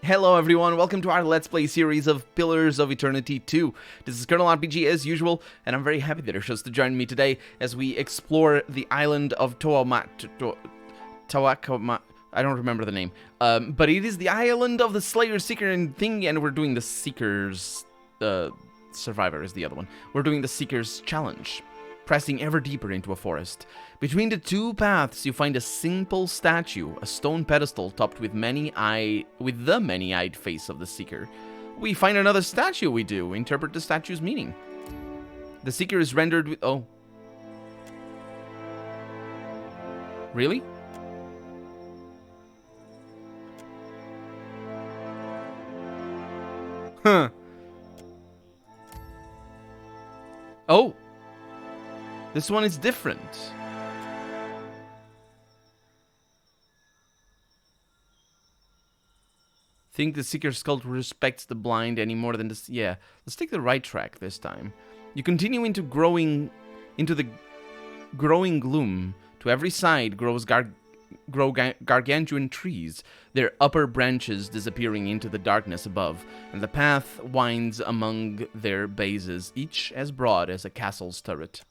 Hello everyone, welcome to our Let's Play series of Pillars of Eternity 2. This is Colonel RPG as usual, and I'm very happy that you're chose to join me today as we explore the island of Tawakoma. I don't remember the name, but it is the island of the Slayer, Seeker, and thing, and we're doing the Seeker's, Survivor is the other one. We're doing the Seeker's Challenge, pressing ever deeper into a forest. Between the two paths, you find a simple statue, a stone pedestal topped with the many-eyed face of the Seeker. We find another statue, we do. Interpret the statue's meaning. The Seeker is rendered with... Oh. Really? Huh. Oh. This one is different. Think the Seeker's cult respects the blind any more than this? Yeah, let's take the right track this time. You continue into the growing gloom. To every side grow gargantuan trees, their upper branches disappearing into the darkness above, and the path winds among their bases, each as broad as a castle's turret.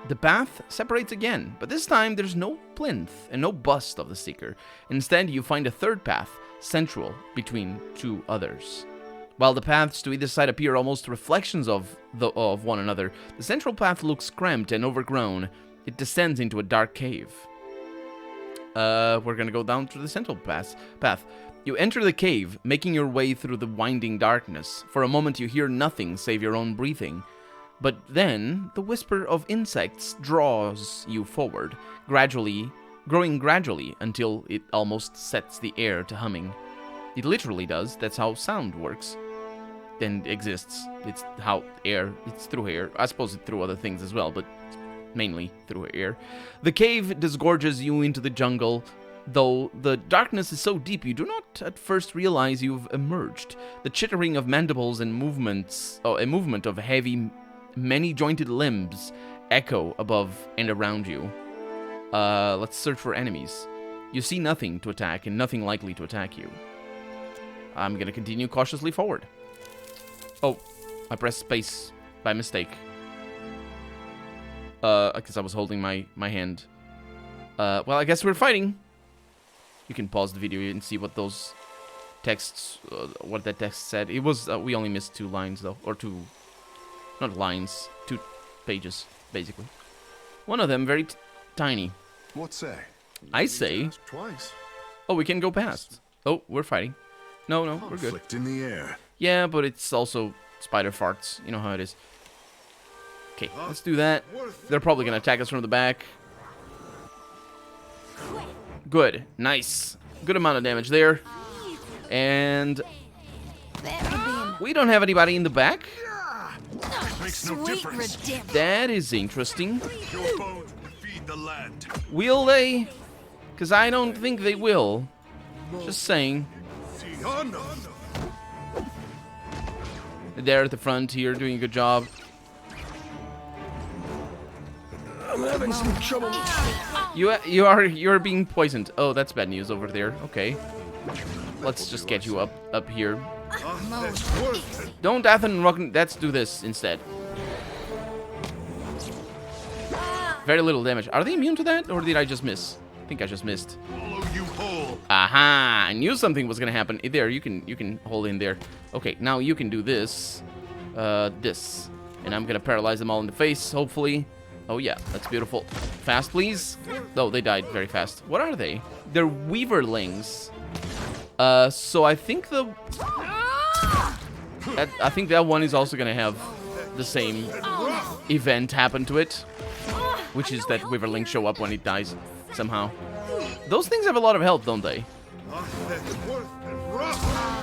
The path separates again, but this time there's no plinth and no bust of the Seeker. Instead, you find a third path, central between two others. While the paths to either side appear almost reflections of one another, the central path looks cramped and overgrown. It descends into a dark cave. We're gonna go down through the central path. You enter the cave, making your way through the winding darkness. For a moment you hear nothing save your own breathing. But then, the whisper of insects draws you forward, growing gradually until it almost sets the air to humming. It literally does. That's how sound works and exists. It's through air. I suppose it's through other things as well, but mainly through air. The cave disgorges you into the jungle, though the darkness is so deep you do not at first realize you've emerged. The chittering of mandibles and a movement of heavy, many-jointed limbs echo above and around you. Let's search for enemies. You see nothing to attack and nothing likely to attack you. I'm gonna continue cautiously forward. Oh, I pressed space by mistake. Because I was holding my hand. Well, I guess we're fighting. You can pause the video and see what those texts, what that text said. It was, we only missed 2 lines though, or 2... Not lines, 2 pages, basically. One of them very tiny. What say? I say... Twice. Oh, we can go past. Oh, we're fighting. No, we're good. Conflict in the air. Yeah, but it's also spider farts. You know how it is. Okay, let's do that. They're probably going to attack us from the back. Good. Nice. Good amount of damage there. And... we don't have anybody in the back. Makes no difference. That is interesting. Your bones will feed the land. Will they? Because I don't think they will. Just saying. Oh, no. They're at the front here, doing a good job. I'm having some trouble. You're being poisoned. Oh, that's bad news over there. Okay. Let's just get you up here. Don't Athen rock. Let's do this instead. Very little damage. Are they immune to that, or did I just miss? I think I just missed. Aha! I knew something was gonna happen. There, you can hold in there. Okay, now you can do this, this, and I'm gonna paralyze them all in the face. Hopefully. Oh yeah, that's beautiful. Fast, please. Oh, they died very fast. What are they? They're Weaverlings. So I think I think that one is also gonna have the same event happen to it, which is that Weaverlings show up when it dies somehow. Those things have a lot of health, don't they?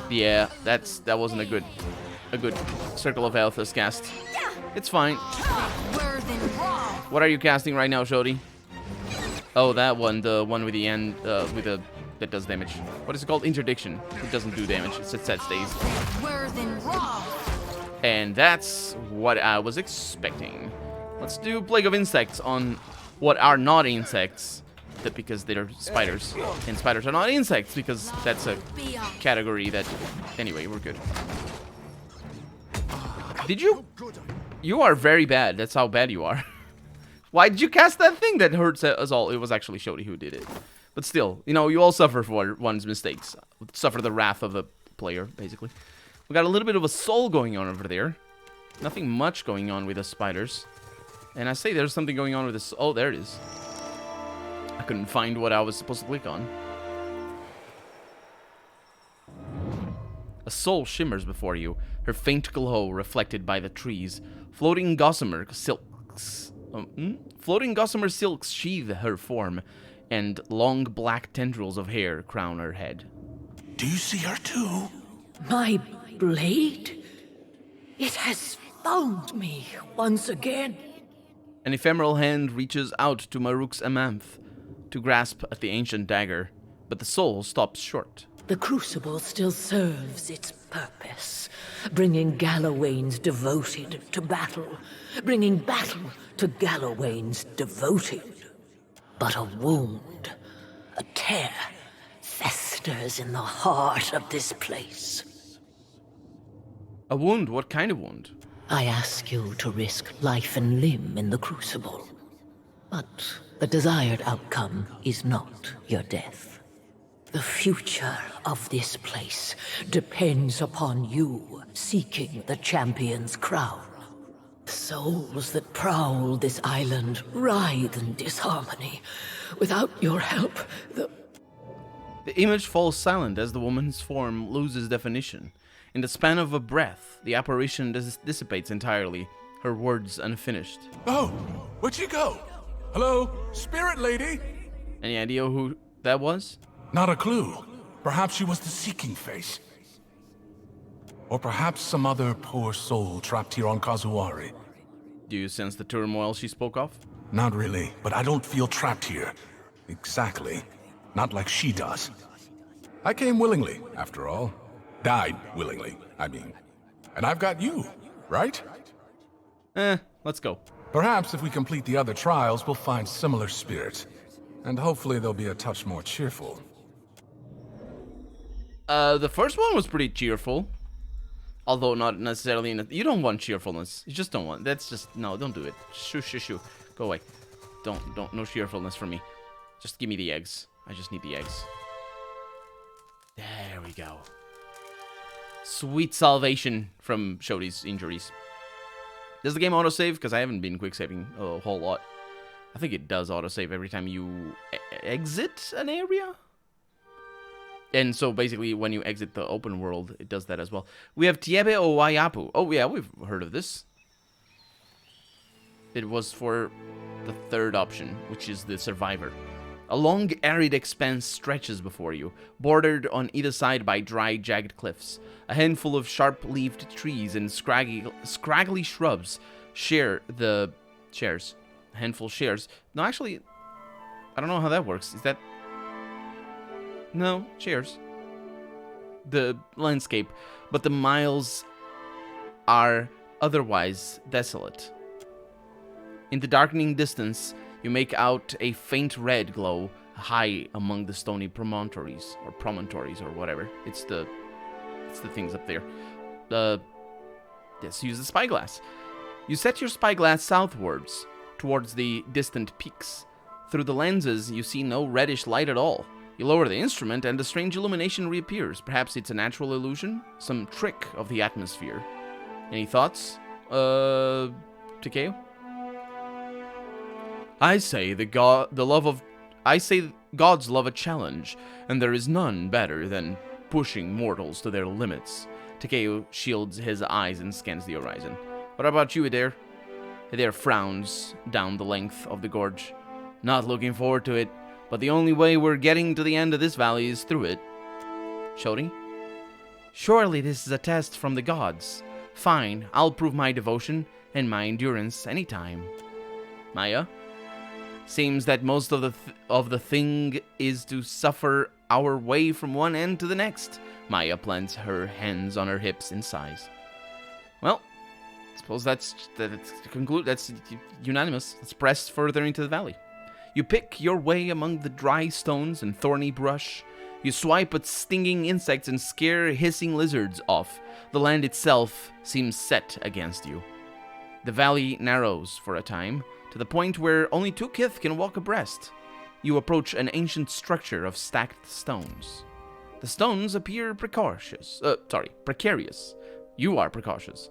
Yeah, that wasn't a good circle of health as cast. It's fine. What are you casting right now, Shodi? Oh, that one, the one with the end, that does damage. What is it called? Interdiction. It doesn't do damage. It set stays. And that's what I was expecting. Let's do Plague of Insects on what are not insects. because they're spiders. And spiders are not insects because that's a category that... Anyway, we're good. Did you? You are very bad. That's how bad you are. Why did you cast that thing that hurts us all? It was actually Shodi who did it. But still, you know, you all suffer for one's mistakes. Suffer the wrath of a player, basically. We got a little bit of a soul going on over there. Nothing much going on with the spiders. And I say there's something going on with this. Oh, there it is. I couldn't find what I was supposed to click on. A soul shimmers before you, her faint glow reflected by the trees. Floating gossamer silks sheathe her form, and long black tendrils of hair crown her head. Do you see her too? My blade? It has found me once again. An ephemeral hand reaches out to Maruk's Amanth to grasp at the ancient dagger, but the soul stops short. The crucible still serves its purpose, bringing Galawains devoted to battle, bringing battle to Galawains devoted. But a wound, a tear, festers in the heart of this place. A wound? What kind of wound? I ask you to risk life and limb in the crucible, but the desired outcome is not your death. The future of this place depends upon you seeking the champion's crown. Souls that prowl this island writhe in disharmony. Without your help, the image falls silent as the woman's form loses definition. In the span of a breath, the apparition dissipates entirely, her words unfinished. Oh, where'd she go? Hello, spirit lady? Any idea who that was? Not a clue. Perhaps she was the seeking face. Or perhaps some other poor soul trapped here on Kazuari. Do you sense the turmoil she spoke of? Not really, but I don't feel trapped here. Exactly. Not like she does. I came willingly, after all. Died willingly, I mean. And I've got you, right? Let's go. Perhaps if we complete the other trials, we'll find similar spirits. And hopefully they'll be a touch more cheerful. The first one was pretty cheerful. Although not necessarily you don't want cheerfulness. You just don't want. That's just... No, don't do it. Shoo, shoo, shoo. Go away. Don't. No cheerfulness for me. Just give me the eggs. I just need the eggs. There we go. Sweet salvation from Shodi's injuries. Does the game autosave? Because I haven't been quick-saving a whole lot. I think it does autosave every time you exit an area. And so basically when you exit the open world, it does that as well. We have Tiebe o Wayapu. Oh yeah, we've heard of this. It was for the third option, which is the survivor. A long, arid expanse stretches before you, bordered on either side by dry, jagged cliffs. A handful of sharp-leaved trees and scraggly shrubs share the shares. A handful shares. No, actually, I don't know how that works. Is that... No, shares. The landscape, but the miles are otherwise desolate. In the darkening distance, you make out a faint red glow high among the stony promontories, or whatever. It's the things up there. Yes, use the spyglass. You set your spyglass southwards, towards the distant peaks. Through the lenses, you see no reddish light at all. You lower the instrument, and the strange illumination reappears. Perhaps it's a natural illusion? Some trick of the atmosphere. Any thoughts? Takeo? I say gods love a challenge, and there is none better than pushing mortals to their limits. Takeo shields his eyes and scans the horizon. What about you, Adair? Adair frowns down the length of the gorge. Not looking forward to it, but the only way we're getting to the end of this valley is through it. Shodi? Surely this is a test from the gods. Fine, I'll prove my devotion and my endurance anytime. Maya? Seems that most of the thing is to suffer our way from one end to the next. Maya plants her hands on her hips and sighs. Well, I suppose that's unanimous. Let's press further into the valley. You pick your way among the dry stones and thorny brush. You swipe at stinging insects and scare hissing lizards off. The land itself seems set against you. The valley narrows for a time, to the point where only two kith can walk abreast. You approach an ancient structure of stacked stones. The stones appear precarious. You are precautious.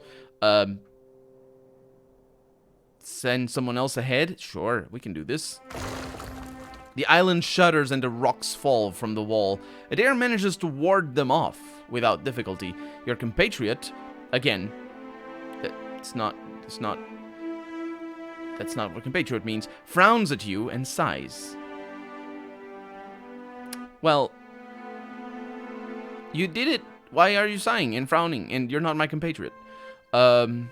Send someone else ahead? Sure, we can do this. The island shudders and the rocks fall from the wall. Adair manages to ward them off without difficulty. Your compatriot, again, that's not what compatriot means, frowns at you and sighs. Well, you did it. Why are you sighing and frowning? And you're not my compatriot. You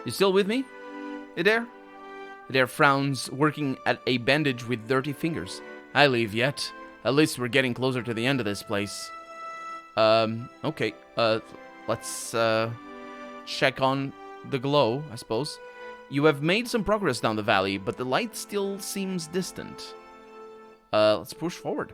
still with me, Adair? Adair frowns, working at a bandage with dirty fingers. I leave yet. At least we're getting closer to the end of this place. Okay. Let's check on the glow, I suppose. You have made some progress down the valley, but the light still seems distant. Let's push forward.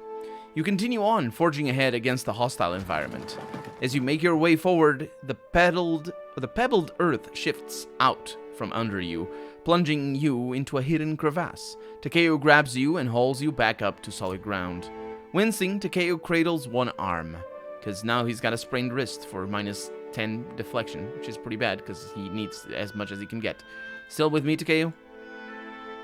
You continue on, forging ahead against the hostile environment. As you make your way forward, the pebbled earth shifts out from under you, plunging you into a hidden crevasse. Takeo grabs you and hauls you back up to solid ground. Wincing, Takeo cradles one arm, because now he's got a sprained wrist for -10 deflection, which is pretty bad, because he needs as much as he can get. Still with me, Takeo?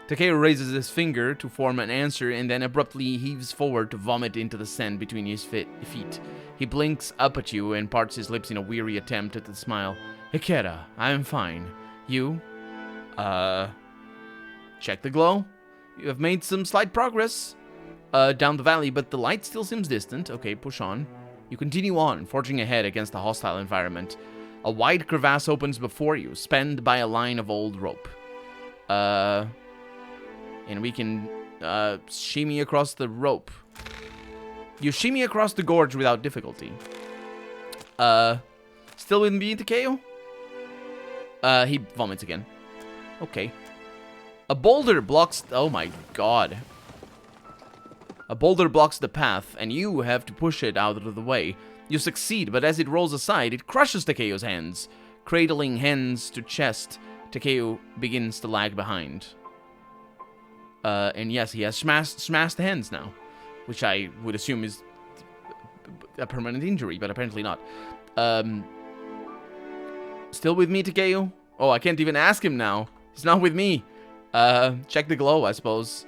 Takeo raises his finger to form an answer and then abruptly heaves forward to vomit into the sand between his feet. He blinks up at you and parts his lips in a weary attempt at a smile. Ikeda, I'm fine. You? Check the glow. You have made some slight progress down the valley, but the light still seems distant. Okay, push on. You continue on, forging ahead against the hostile environment. A wide crevasse opens before you, spanned by a line of old rope. And we can shimmy across the rope. You shimmy across the gorge without difficulty. Still with me, Takeo? He vomits again. Okay. A boulder blocks... Oh my god. A boulder blocks the path, and you have to push it out of the way. You succeed, but as it rolls aside, it crushes Takeo's hands. Cradling hands to chest, Takeo begins to lag behind. And yes, he has smashed hands now, which I would assume is a permanent injury, but apparently not. Still with me, Takeo? Oh, I can't even ask him now. He's not with me. Check the glow, I suppose.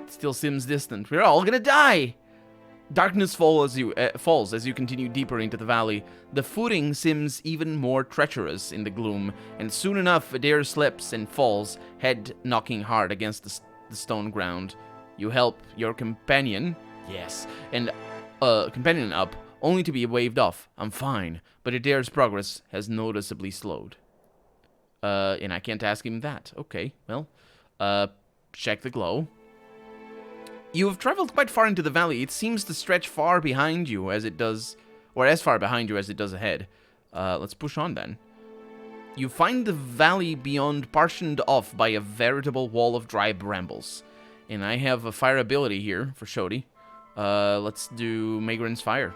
Still seems distant. We're all gonna die! Darkness falls as you continue deeper into the valley. The footing seems even more treacherous in the gloom, and soon enough, Adair slips and falls, head knocking hard against the stone ground. You help your companion, yes, and companion up, only to be waved off. I'm fine, but Adair's progress has noticeably slowed. And I can't ask him that. Okay, well, check the glow. You have traveled quite far into the valley. It seems to stretch far behind you as it does, or as far behind you as it does ahead. Let's push on then. You find the valley beyond partitioned off by a veritable wall of dry brambles. And I have a fire ability here for Shodi. Let's do Magrin's Fire.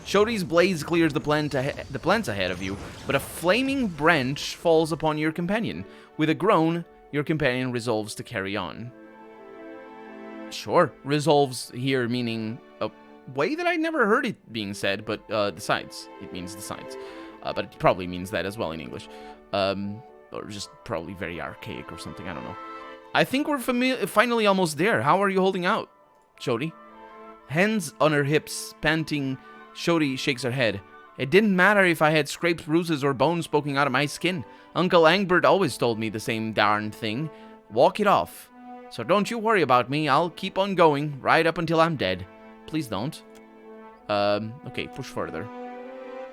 Shodi's blaze clears the plants ahead of you, but a flaming branch falls upon your companion. With a groan, your companion resolves to carry on. Sure, resolves here meaning a way that I never heard it being said, but decides. It means decides. But it probably means that as well in English. Or just probably very archaic or something, I don't know. I think we're finally almost there. How are you holding out, Shodi? Hands on her hips, panting, Shodi shakes her head. It didn't matter if I had scrapes, bruises, or bones poking out of my skin. Uncle Angbert always told me the same darn thing. Walk it off. So don't you worry about me. I'll keep on going, right up until I'm dead. Please don't. Okay, push further.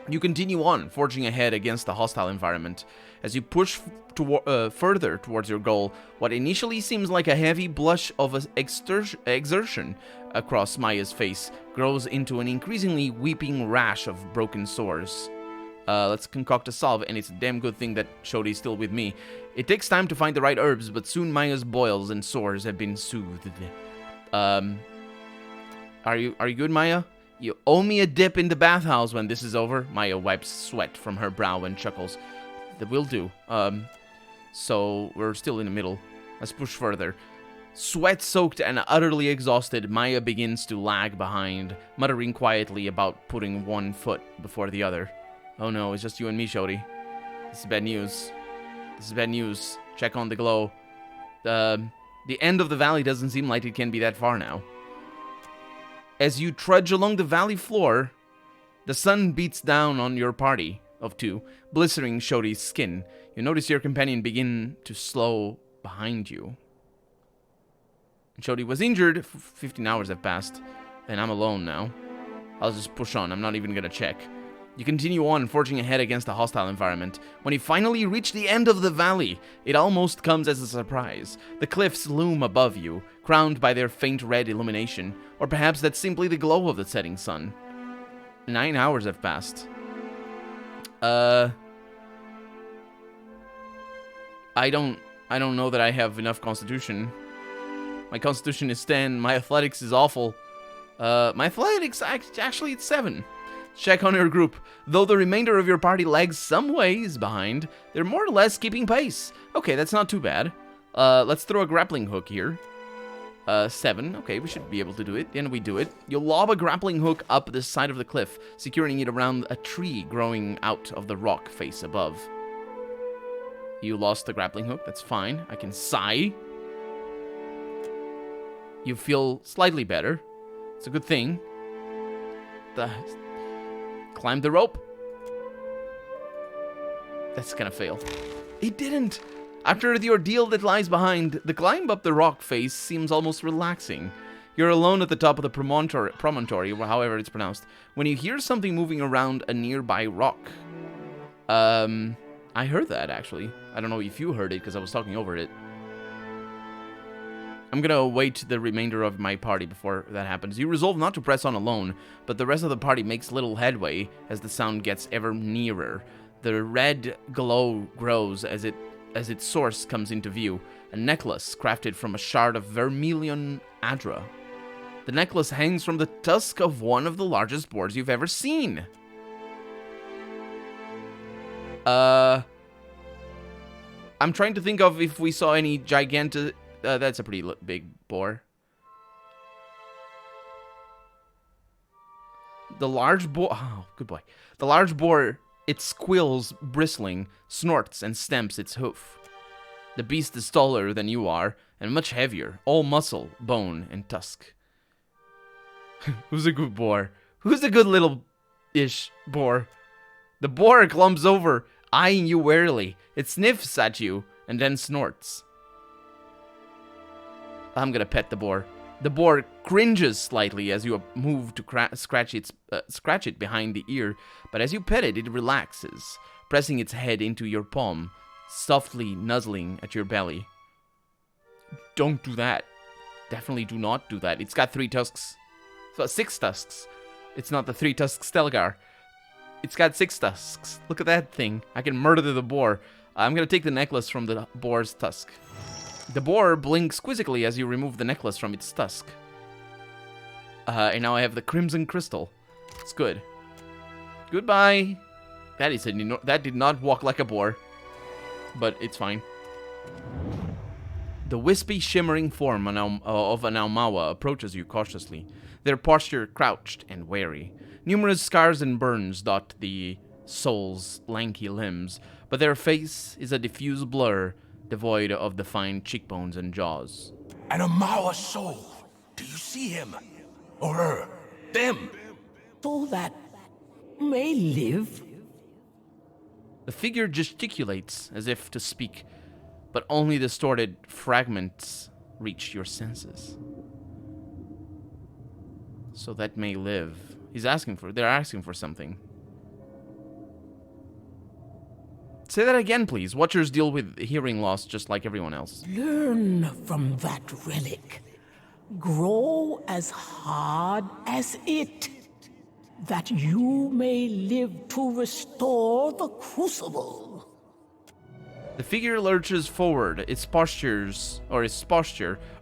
You continue on, forging ahead against the hostile environment. As you push further towards your goal, what initially seems like a heavy blush of exertion across Maya's face grows into an increasingly weeping rash of broken sores. Let's concoct a salve, and it's a damn good thing that Shodi's still with me. It takes time to find the right herbs, but soon Maya's boils and sores have been soothed. Are you good, Maya? You owe me a dip in the bathhouse when this is over. Maya wipes sweat from her brow and chuckles. That will do. So we're still in the middle. Let's push further. Sweat-soaked and utterly exhausted, Maya begins to lag behind, muttering quietly about putting one foot before the other. Oh no, it's just you and me, Shodi. This is bad news. This is bad news. Check on the glow. The end of the valley doesn't seem like it can be that far now. As you trudge along the valley floor, the sun beats down on your party of two, blistering Shodi's skin. You notice your companion begin to slow behind you. Shodi was injured. 15 hours have passed, and I'm alone now. I'll just push on. I'm not even gonna check. You continue on, forging ahead against a hostile environment. When you finally reach the end of the valley, it almost comes as a surprise. The cliffs loom above you, crowned by their faint red illumination, or perhaps that's simply the glow of the setting sun. 9 hours have passed. I don't know that I have enough constitution. My constitution is 10, my athletics is awful. My athletics, actually, it's 7. Check on your group. Though the remainder of your party lags some ways behind, they're more or less keeping pace. Okay, that's not too bad. Let's throw a grappling hook here. 7. Okay, we should be able to do it. And we do it. You lob a grappling hook up the side of the cliff, securing it around a tree growing out of the rock face above. You lost the grappling hook. That's fine. I can sigh. You feel slightly better. It's a good thing. Climb the rope. That's gonna fail. It didn't. After the ordeal that lies behind, the climb up the rock face seems almost relaxing. You're alone at the top of the promontory, however it's pronounced, when you hear something moving around a nearby rock. I heard that, actually. I don't know if you heard it, because I was talking over it. I'm gonna await the remainder of my party before that happens. You resolve not to press on alone, but the rest of the party makes little headway as the sound gets ever nearer. The red glow grows as its source comes into view, a necklace crafted from a shard of vermilion adra. The necklace hangs from the tusk of one of the largest boars you've ever seen. I'm trying to think of if we saw any gigantic... that's a pretty big boar. The large boar... Oh, good boy. The large boar, it squeals, bristling, snorts, and stamps its hoof. The beast is taller than you are, and much heavier, all muscle, bone, and tusk. Who's a good boar? Who's a good little-ish boar? The boar clumps over, eyeing you warily. It sniffs at you, and then snorts. I'm gonna pet the boar. The boar cringes slightly as you move to scratch it behind the ear, but as you pet it, it relaxes, pressing its head into your palm, softly nuzzling at your belly. Don't do that. Definitely do not do that. It's got 3 tusks. So 6 tusks. It's not the 3 tusks Stelgar. It's got 6 tusks. Look at that thing. I can murder the boar. I'm gonna take the necklace from the boar's tusk. The boar blinks quizzically as you remove the necklace from its tusk. And now I have the crimson crystal. It's good. Goodbye. That did not walk like a boar. But it's fine. The wispy, shimmering form of an Aumaua approaches you cautiously, their posture crouched and wary. Numerous scars and burns dot the soul's lanky limbs, but their face is a diffuse blur, devoid of defined cheekbones and jaws. An Aumaua soul. Do you see him? Or her? Them? Soul that may live. The figure gesticulates as if to speak, but only distorted fragments reach your senses. So that may live. They're asking for something. Say that again, please. Watchers deal with hearing loss just like everyone else. Learn from that relic. Grow as hard as it. that you may live to restore the Crucible. The figure lurches forward, its posture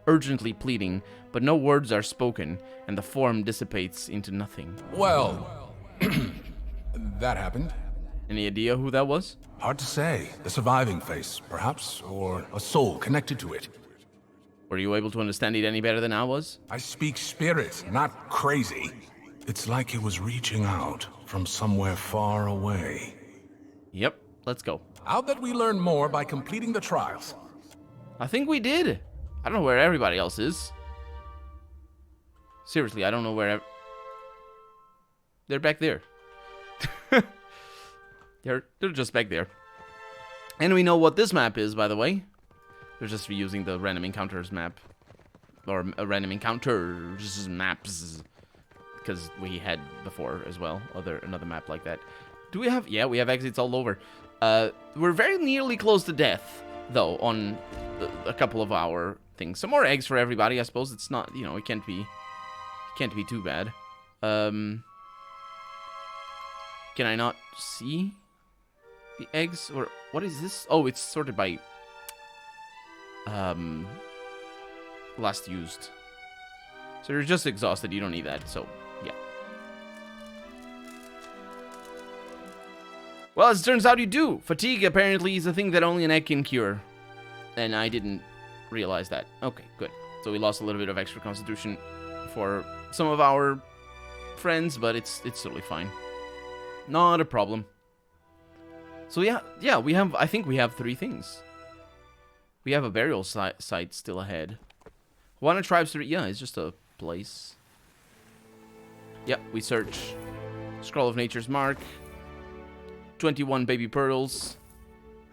urgently pleading, but no words are spoken, and the form dissipates into nothing. Well, that happened. Any idea who that was? Hard to say. The surviving face, perhaps, or a soul connected to it. Were you able to understand it any better than I was? I speak spirit, not crazy. It's like it was reaching out from somewhere far away. Yep, let's go. I'll bet we learn more by completing the trials. I think we did. I don't know where everybody else is. Seriously, I don't know where... They're back there. They're just back there. And we know what this map is, by the way. They're just reusing the random encounters map. Or random encounters maps. Because we had before as well. Another map like that. Do we have... Yeah, we have exits all over. We're very nearly close to death, though, on a couple of our things. Some more eggs for everybody, I suppose. It's not... You know, it can't be too bad. Can I not see the eggs? Or what is this? Oh, it's sorted by last used. So you're just exhausted. You don't need that. So yeah. Well, as it turns out, you do. Fatigue apparently is a thing that only an egg can cure, and I didn't realize that. Okay, good. So we lost a little bit of extra constitution for some of our friends, but it's totally fine. Not a problem. So yeah, we have, I think we have 3 things. We have a burial site still ahead. Hawaiian Tribes 3, yeah, it's just a place. Yep, we search. Scroll of Nature's Mark. 21 baby pearls.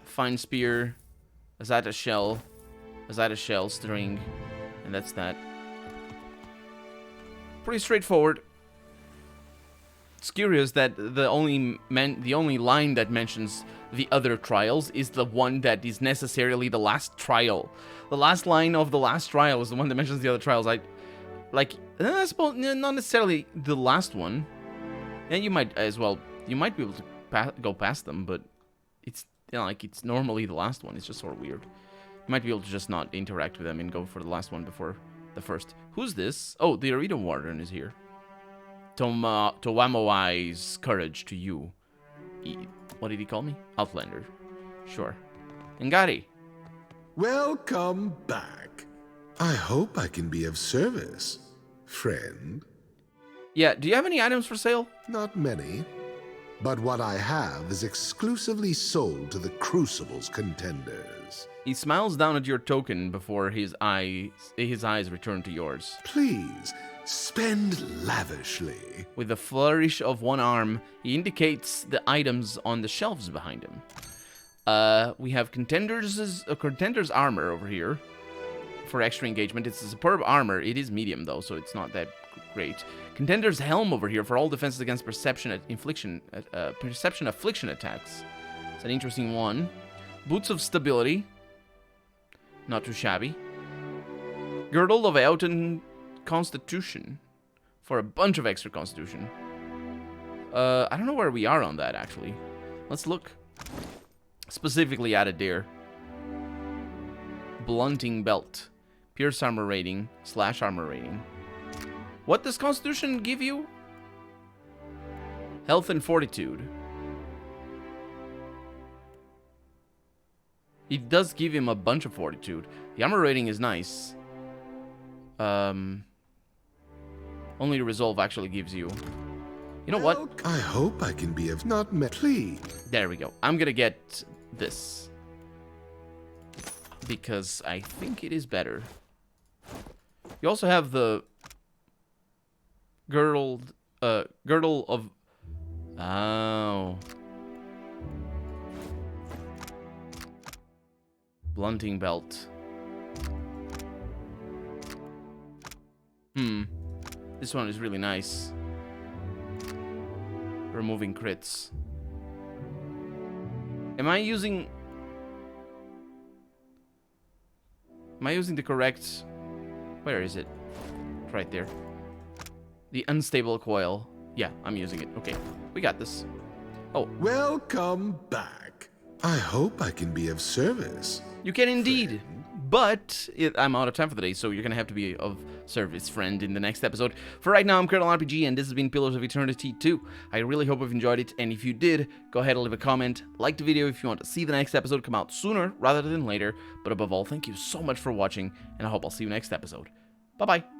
Fine spear. Azata shell. Azata shell string. And that's that. Pretty straightforward. It's curious that the only line that mentions the other trials is the one that is necessarily the last trial. The last line of the last trial is the one that mentions the other trials. I suppose not necessarily the last one. And you might as well. You might be able to go past them, but it's like it's normally the last one. It's just sort of weird. You might be able to just not interact with them and go for the last one before the first. Who's this? Oh, the Arita Warden is here. Towamoai's courage to you. What did he call me? Outlander. Sure. Ngari. Welcome back. I hope I can be of service, friend. Yeah, do you have any items for sale? Not many, but what I have is exclusively sold to the Crucible's contenders. He smiles down at your token before his eyes return to yours. Please, spend lavishly. With a flourish of one arm, he indicates the items on the shelves behind him. We have Contender's armor over here for extra engagement. It's a superb armor. It is medium, though, so it's not that great. Contender's helm over here for all defenses against perception affliction attacks. It's an interesting one. Boots of stability. Not too shabby. Girdle of Eoten Constitution for a bunch of extra constitution. I don't know where we are on that, actually. Let's look. Specifically added there. Blunting belt. Pierce armor rating. Slash armor rating. What does constitution give you? Health and fortitude. It does give him a bunch of fortitude. The armor rating is nice. Only resolve actually gives you. You know what? I hope I can be of not met. Please. There we go. I'm gonna get this because I think it is better. You also have the girdle of. Oh. Blunting belt. This one is really nice. Removing crits. Am I using the correct... Where is it? Right there. The unstable coil. Yeah, I'm using it. Okay, we got this. Oh, Welcome back. I hope I can be of service. you can indeed. But I'm out of time for the day, so you're going to have to be of service, friend, in the next episode. For right now, I'm Colonel RPG, and this has been Pillars of Eternity 2. I really hope you've enjoyed it, and if you did, go ahead and leave a comment. Like the video if you want to see the next episode come out sooner rather than later. But above all, thank you so much for watching, and I hope I'll see you next episode. Bye-bye.